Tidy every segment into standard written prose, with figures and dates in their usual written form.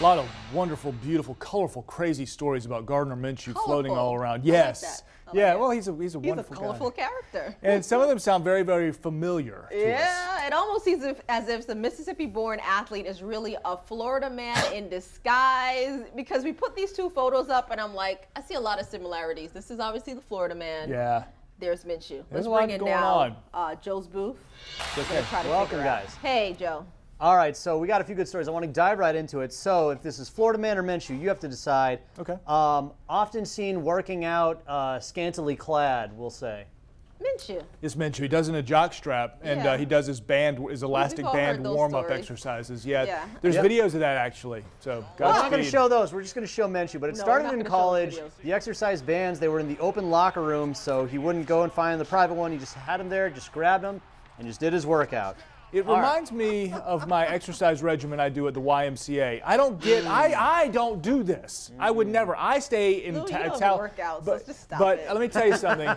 A lot of wonderful, beautiful, colorful, crazy stories about Gardner Minshew floating all around. Yes. Well, he's a wonderful colorful guy. character. And some of them sound very, very familiar to us. Yeah, it almost seems as if the Mississippi-born athlete is really a Florida man in disguise, because we put these two photos up and I'm like, I see a lot of similarities. This is obviously the Florida man. Yeah. There's Minshew. There's Let's a lot bring in going now on. Joe's booth. Okay. Welcome, guys. Hey, Joe. All right, so we got a few good stories. I want to dive right into it. So if this is Florida man or Minshew, you have to decide. Okay. Often seen working out, scantily clad, we'll say. Minshew. It's Minshew. He does in a jock strap, and he does his elastic all band heard those warm-up stories. exercises. Yeah, Yeah. there's videos of that actually. So We're not going to Godspeed. show those. We're just going to show Minshew. But it No, we're started not in gonna show those college. videos. The exercise bands, they were in the open locker room, so he wouldn't go and find the private one. He just had them there, just grabbed them, and just did his workout. It reminds me of my exercise regimen I do at the YMCA. I don't do this. I would never. I stay in Lou, you don't town. work out, so But, just stop but it. let me tell you something.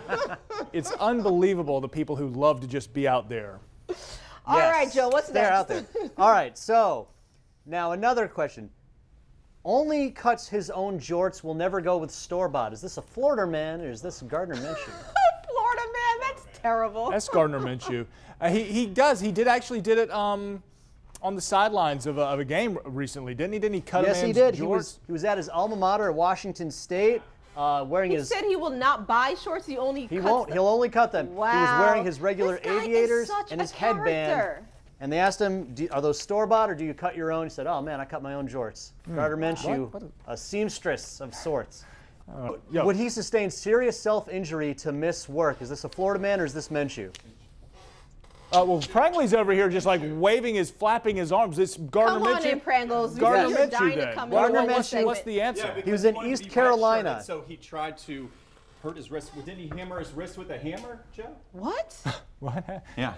It's unbelievable the people who love to just be out there. All right, Joe, what's They're next? out there. All right, so now another question. Only cuts his own jorts, will never go with store-bought. Is this a Florida man or is this Gardner Minshew? Florida man, that's terrible. That's Gardner Minshew. He actually did it on the sidelines of a game recently, didn't he? Didn't he cut a Yes, man's he did. jorts? He was at his alma mater at Washington State, wearing He his. said he will not buy shorts. He only He cuts won't. them. He'll only cut them. Wow. He was wearing his regular This guy is aviators such and a his headband. character. And they asked him, "Are those store-bought or do you cut your own?" He said, "Oh man, I cut my own jorts." Gardner Minshew, What? a seamstress of sorts. Yo. Would he sustain serious self-injury to miss work? Is this a Florida man or is this Minshew? Well, Prangley's over here just like flapping his arms. It's Gardner Come on Minshew. in, Prangles. We Gardner see you're Minshew dying to then. come Gardner in one more Minshew, segment. what's the answer? Yeah, because He was in wanted to East be Carolina. redshirted, so he tried to hurt his wrist. Didn't he hammer his wrist with a hammer, Joe? What? What? Yeah.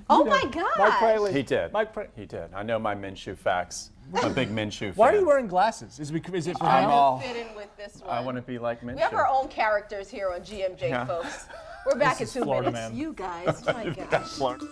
Oh my God. Mike Prangley. He did. Mike He did. I know my Minshew facts. I'm a big Minshew fan. Why are you wearing glasses? Is it for I'm him? all- Fit in with this one. I want to be like Minshew. We have our own characters here on GMJ, Yeah. folks. We're back in is 2 Florida minutes. man. You guys, my gosh. Florida.